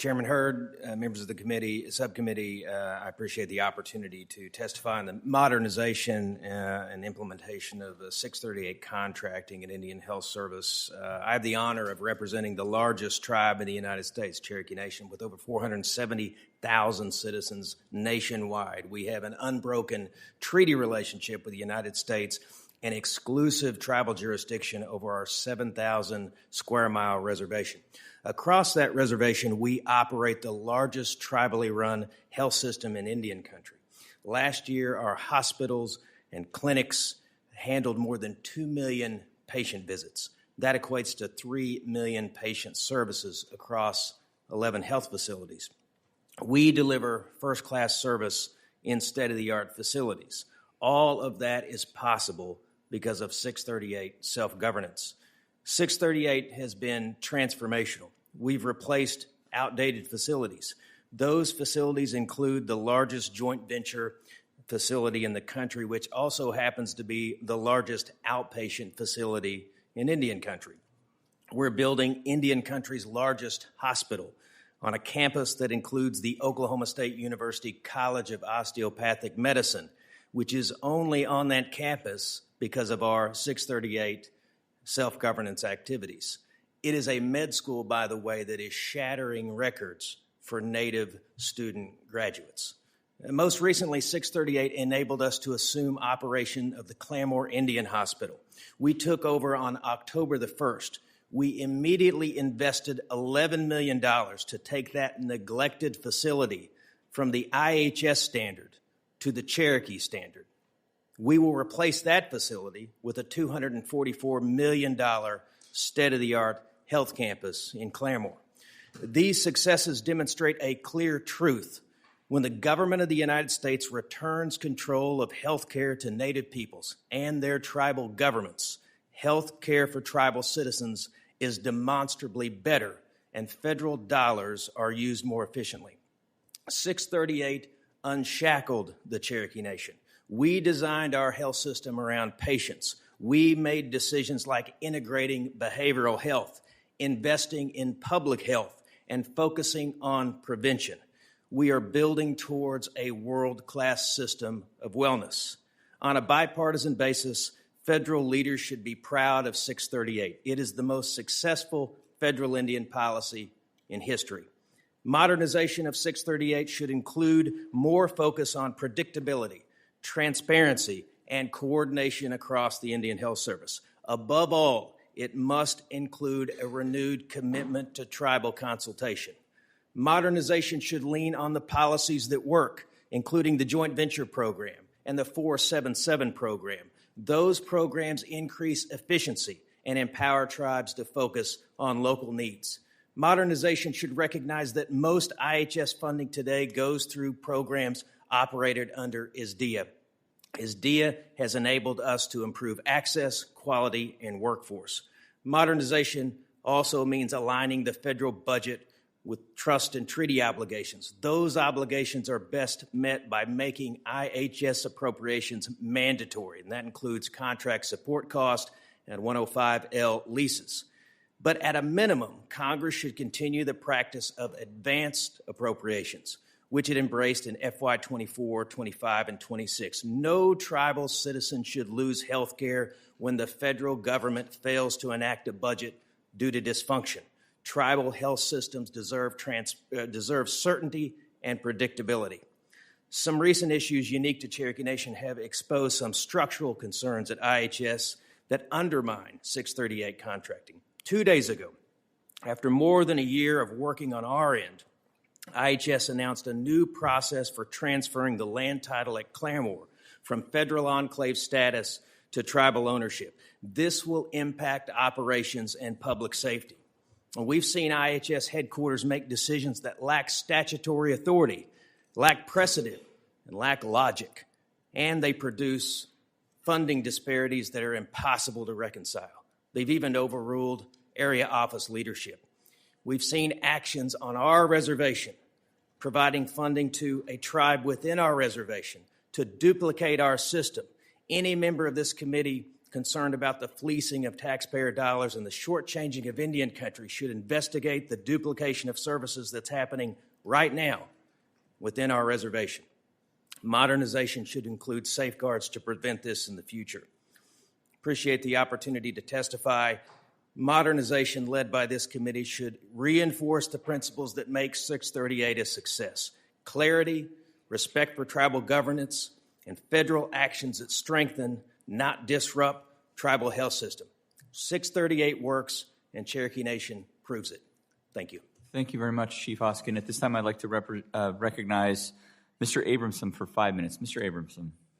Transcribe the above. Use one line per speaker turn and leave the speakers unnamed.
Chairman Hurd, members of the subcommittee, I appreciate the opportunity to testify on the modernization and implementation of 638 contracting at Indian Health Service. I have the honor of representing the largest tribe in the United States, Cherokee Nation, with over 470,000 citizens nationwide. We have an unbroken treaty relationship with the United States and exclusive tribal jurisdiction over our 7,000 square mile reservation. Across that reservation, we operate the largest tribally run health system in Indian country. Last year, our hospitals and clinics handled more than 2 million patient visits. That equates to 3 million patient services across 11 health facilities. We deliver first-class service in state-of-the-art facilities. All of that is possible because of 638 self-governance. 638 has been transformational. We've replaced outdated facilities. Those facilities include the largest joint venture facility in the country, which also happens to be the largest outpatient facility in Indian country. We're building Indian country's largest hospital on a campus that includes the Oklahoma State University College of Osteopathic Medicine, which is only on that campus because of our 638 self-governance activities. It is a med school, by the way, that is shattering records for Native student graduates. And most recently, 638 enabled us to assume operation of the Claremore Indian Hospital. We took over on October the 1st. We immediately invested $11 million to take that neglected facility from the IHS standard to the Cherokee standard. We will replace that facility with a $244 million state-of-the-art health campus in Claremore. These successes demonstrate a clear truth. When the government of the United States returns control of health care to Native peoples and their tribal governments, health care for tribal citizens is demonstrably better and federal dollars are used more efficiently. 638 unshackled the Cherokee Nation. We designed our health system around patients. We made decisions like integrating behavioral health, investing in public health, and focusing on prevention. We are building towards a world-class system of wellness. On a bipartisan basis, federal leaders should be proud of 638. It is the most successful federal Indian policy in history. Modernization of 638 should include more focus on predictability, transparency, and coordination across the Indian Health Service. Above all, it must include a renewed commitment to tribal consultation. Modernization should lean on the policies that work, including the joint venture program and the 477 program. Those programs increase efficiency and empower tribes to focus on local needs. Modernization should recognize that most IHS funding today goes through programs operated under ISDEA. ISDEA has enabled us to improve access, quality, and workforce. Modernization also means aligning the federal budget with trust and treaty obligations. Those obligations are best met by making IHS appropriations mandatory, and that includes contract support cost and 105L leases. But at a minimum, Congress should continue the practice of advanced appropriations, which it embraced in FY 24, 25, and 26. No tribal citizen should lose health care when the federal government fails to enact a budget due to dysfunction. Tribal health systems deserve certainty and predictability. Some recent issues unique to Cherokee Nation have exposed some structural concerns at IHS that undermine 638 contracting. 2 days ago, after more than a year of working on our end, IHS announced a new process for transferring the land title at Claremore from federal enclave status to tribal ownership. This will impact operations and public safety. We've seen IHS headquarters make decisions that lack statutory authority, lack precedent, and lack logic, and they produce funding disparities that are impossible to reconcile. They've even overruled area office leadership. We've seen actions on our reservation, providing funding to a tribe within our reservation to duplicate our system. Any member of this committee concerned about the fleecing of taxpayer dollars and the shortchanging of Indian country should investigate the duplication of services that's happening right now within our reservation. Modernization should include safeguards to prevent this in the future. Appreciate the opportunity to testify. Modernization led by this committee should reinforce the principles that make 638 a success: clarity, respect for tribal governance, and federal actions that strengthen, not disrupt, tribal health system. 638 works, and Cherokee Nation proves it. Thank you.
Thank you very much, Chief Hoskin. At this time, I'd like to recognize Mr. Abrahamson for 5 minutes. Mr. Abrahamson.